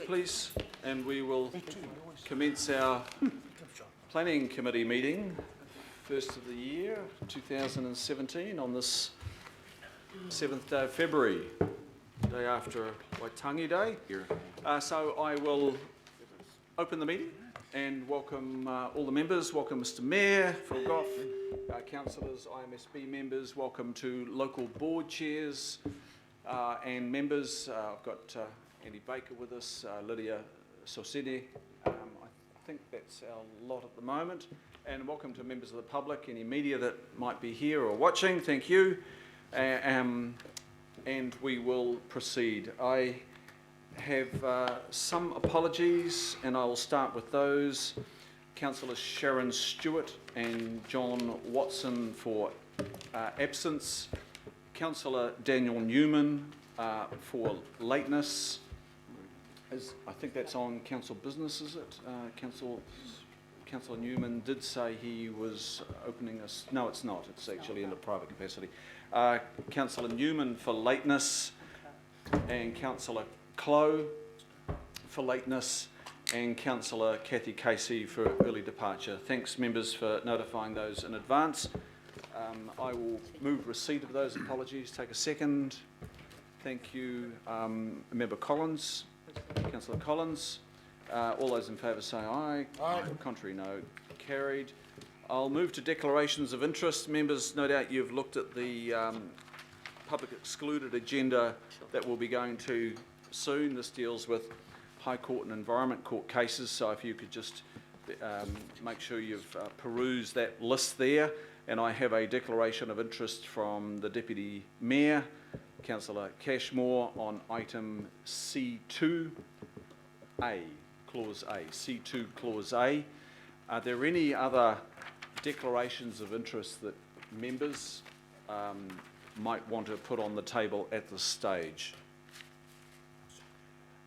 please, and we will commence our Planning Committee meeting, first of the year, 2017, on this 7th day of February, day after Waitangi Day. So I will open the meeting and welcome all the members. Welcome Mr Mayor, Phil Goff, councillors, IMSB members. Welcome to local board chairs and members. I've got Andy Baker with us, Lydia Sosini. I think that's our lot at the moment. And welcome to members of the public, any media that might be here or watching. Thank you. And we will proceed. I have some apologies, and I will start with those. Councillor Sharon Stewart and John Watson for absence. Councillor Daniel Newman for lateness. I think that's on council business, is it? Councillor Newman did say he was opening us. No, it's not. It's actually in a private capacity. Councillor Newman for lateness, and Councillor Clow for lateness, and Councillor Kathy Casey for early departure. Thanks, members, for notifying those in advance. I will move receipt of those apologies. Take a second. Thank you. Member Collins, Councillor Collins. All those in favour say aye. Aye. Contrary, no. Carried. I'll move to declarations of interest. Members, no doubt you've looked at the public excluded agenda that we'll be going to soon. This deals with High Court and Environment Court cases, so if you could just make sure you've perused that list there. And I have a declaration of interest from the Deputy Mayor, Councillor Cashmore, on item C2A, Clause A, C2 Clause A. Are there any other declarations of interest that members might want to put on the table at this stage?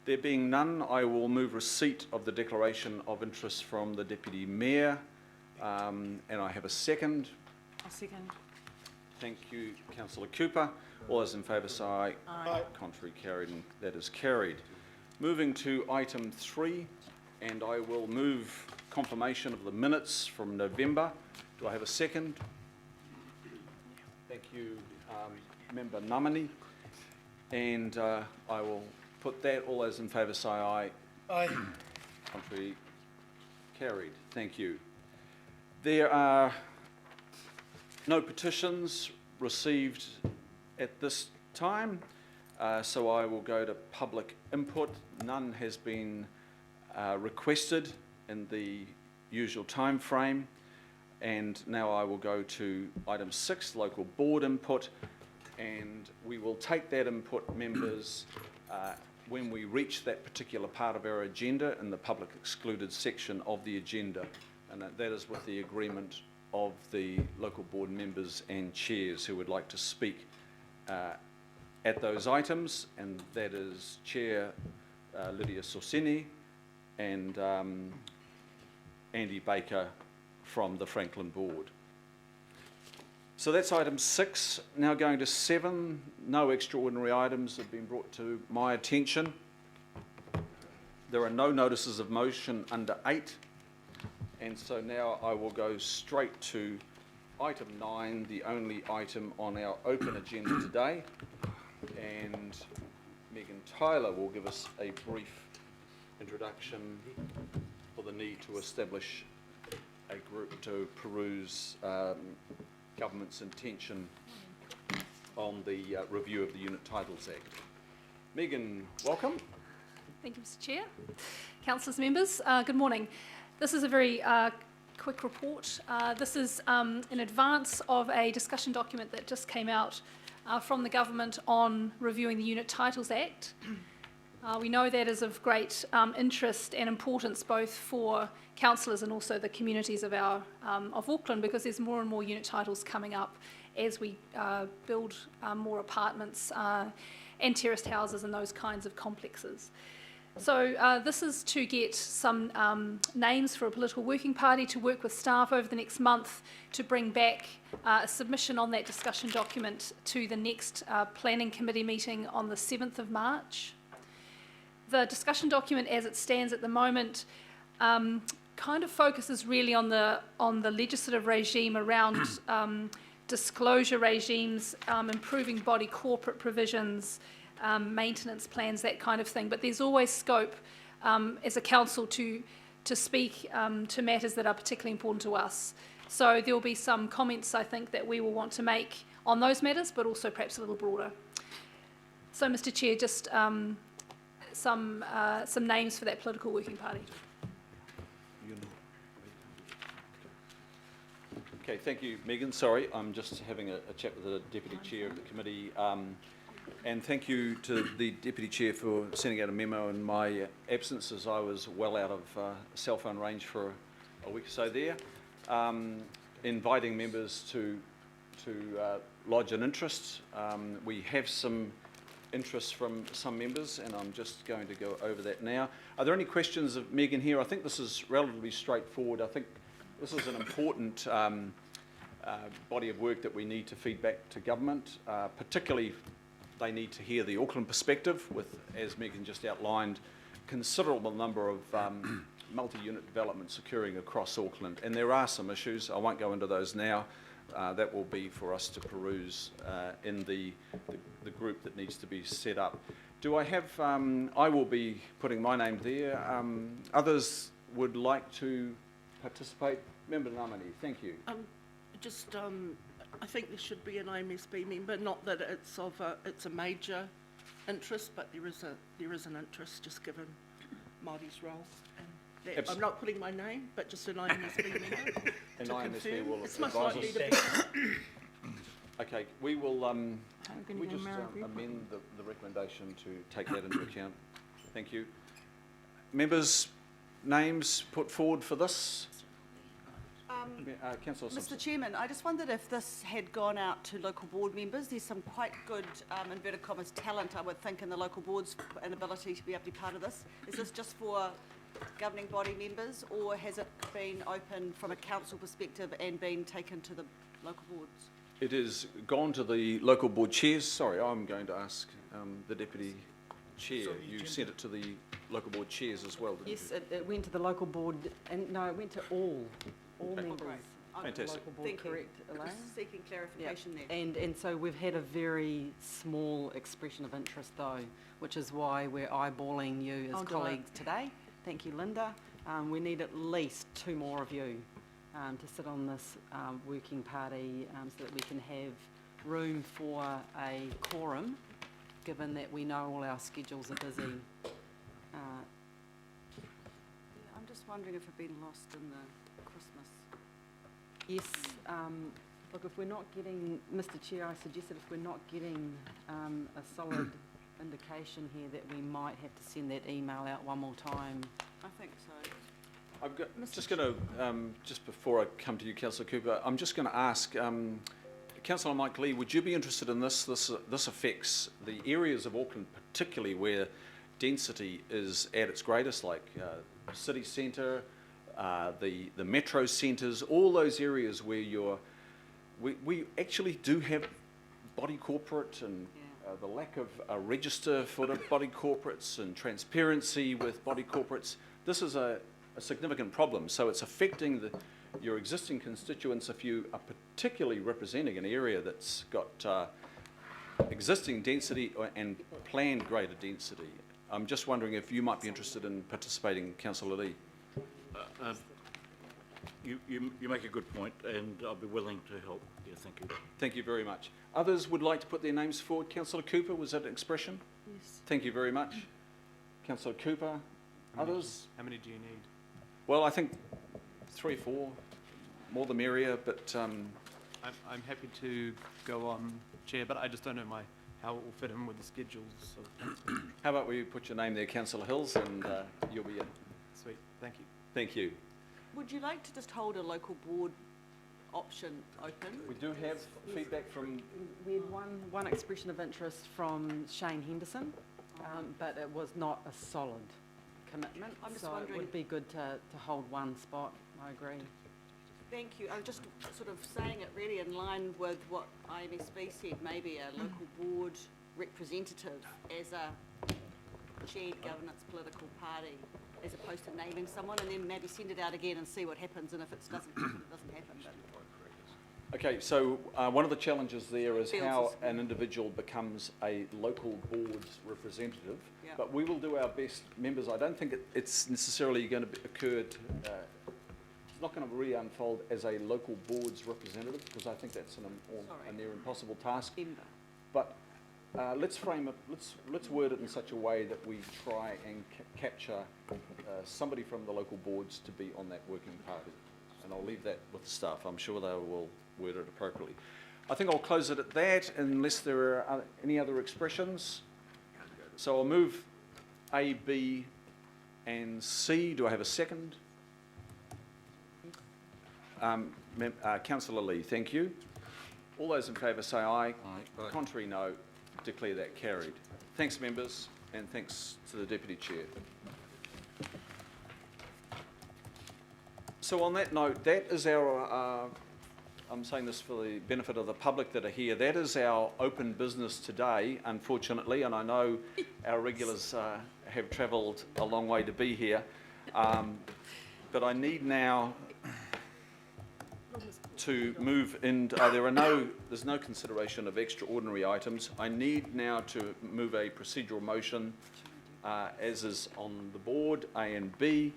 There being none, I will move receipt of the declaration of interest from the Deputy Mayor, and I have a second. I'll second. Thank you, Councillor Cooper. All those in favour say aye. Aye. Contrary, carried, and that is carried. Moving to item 3, and I will move confirmation of the minutes from November. Do I have a second? Thank you, Member Namani. And I will put that. All those in favour say aye. Aye. Contrary, carried. Thank you. There are no petitions received at this time, so I will go to public input. None has been requested in the usual time frame, and now I will go to item 6, local board input, and we will take that input, members, when we reach that particular part of our agenda in the public excluded section of the agenda, and that is with the agreement of the local board members and chairs who would like to speak at those items, and that is Chair Lydia Sosini and Andy Baker from the Franklin Board. So that's item 6. Now going to 7. No extraordinary items have been brought to my attention. There are no notices of motion under 8. And so now I will go straight to item 9, the only item on our open agenda today. And Megan Tyler will give us a brief introduction for the need to establish a group to peruse government's intention on the review of the Unit Titles Act. Megan, welcome. Thank you, Mr Chair. Councillors, members, good morning. This is a very quick report. This is in advance of a discussion document that just came out from the government on reviewing the Unit Titles Act. We know that is of great interest and importance both for councillors and also the communities of Auckland, because there's more and more unit titles coming up as we build more apartments and terraced houses and those kinds of complexes. So this is to get some names for a political working party to work with staff over the next month to bring back a submission on that discussion document to the next planning committee meeting on the 7th of March. the discussion document as it stands at the moment kind of focuses really on the legislative regime around disclosure regimes, improving body corporate provisions, maintenance plans, that kind of thing. But there's always scope as a council to speak to matters that are particularly important to us. So there will be some comments, I think, that we will want to make on those matters, but also perhaps a little broader. So, Mr. Chair, just some names for that political working party. Okay, thank you, Megan. Sorry, I'm just having a chat with the Deputy Chair of the committee. And thank you to the Deputy Chair for sending out a memo in my absence, as I was well out of cell phone range for a week or so there, inviting members to lodge an interest. We have some interest from some members, and I'm just going to go over that now. Are there any questions of Megan here? I think this is relatively straightforward. I think this is an important body of work that we need to feed back to government, particularly they need to hear the Auckland perspective with, as Megan just outlined, considerable number of multi-unit developments occurring across Auckland, and there are some issues. I won't go into those now. That will be for us to peruse in the group that needs to be set up. Do I have, I will be putting my name there. Others would like to participate? Member Namani, thank you. I think there should be an IMSB member, not that it's it's a major interest, but there is an interest just given Māori's role. And that, I'm not putting my name, but just an IMSB member. An to IMSB confirm. will It's most advise likely us. to be. Okay, we will we just amend the recommendation to take that into account. Thank you. Members' names put forward for this? Councillor Simpson. Mr. Chairman, I just wondered if this had gone out to local board members. There's some quite good, inverted commas, talent, I would think, in the local boards and ability to be able to be part of this. Is this just for governing body members, or has it been open from a council perspective and been taken to the local boards? It has gone to the local board chairs. Sorry, I'm going to ask the Deputy Chair. You sent it to the local board chairs as well, didn't Yes, you? it went to the local board, and no, it went to all Okay. members Great. of the Fantastic. local board, Thank you. correct, Elaine? Just seeking clarification there. And so we've had a very small expression of interest though, which is why we're eyeballing you as I'll do colleagues today. Thank you, Linda. We need at least 2 more of you to sit on this working party so that we can have room for a quorum, given that we know all our schedules are busy. I'm just wondering if we've been lost in the Christmas. Yes, look, if we're not getting, Mr. Chair, I suggested if we're not getting a solid indication here that we might have to send that email out one more time. I think so. I've got, just going to, just before I come to you, Councillor Cooper, I'm just going to ask, Councillor Mike Lee, would you be interested in this? This affects the areas of Auckland, particularly where density is at its greatest, like city centre, the metro centres, all those areas where we actually do have body corporate and the lack of a register for the body corporates and transparency with body corporates. This is a significant problem. So it's affecting your existing constituents if you are particularly representing an area that's got existing density and planned greater density. I'm just wondering if you might be interested in participating, Councillor Lee. You make a good point, and I'll be willing to help. Yeah, thank you. Thank you very much. Others would like to put their names forward. Councillor Cooper, was that an expression? Yes. Thank you very much. Councillor Cooper. Others? How many do you need? Well, I think 3 or 4, more the merrier, but I'm happy to go on, Chair, but I just don't know how it will fit in with the schedules of how about we put your name there, Councillor Hills, and you'll be in. Sweet, thank you. Thank you. Would you like to just hold a local board option open? We do have feedback from... We had one expression of interest from Shane Henderson, but it was not a solid commitment. I'm just so wondering- it would be good to hold one spot. I agree. Thank you. I'm just sort of saying it really in line with what IMSB said, maybe a local board representative as a chaired governance political party, as opposed to naming someone, and then maybe send it out again and see what happens, and if it doesn't happen, it doesn't happen. But Okay, so one of the challenges there is Feels how as- an individual becomes a local board's representative. Yeah. But we will do our best, members. I don't think it's necessarily going to occur. It's not going to really unfold as a local board's representative, because I think that's a near impossible task. member. But let's frame it. Let's word it in such a way that we try and capture somebody from the local boards to be on that working party. And I'll leave that with the staff. I'm sure they will word it appropriately. I think I'll close it at that unless there are any other expressions. So I'll move A, B and C. Do I have a second? Councillor Lee, thank you. All those in favour say aye. Aye. Contrary, no. Declare that carried. Thanks, members, and thanks to the Deputy Chair. So on that note, that is our, I'm saying this for the benefit of the public that are here, that is our open business today, unfortunately, and I know our regulars have travelled a long way to be here, but I need now to move into, there's no consideration of extraordinary items. I need now to move a procedural motion, as is on the board, A and B.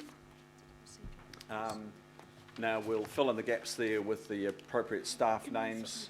Now we'll fill in the gaps there with the appropriate staff names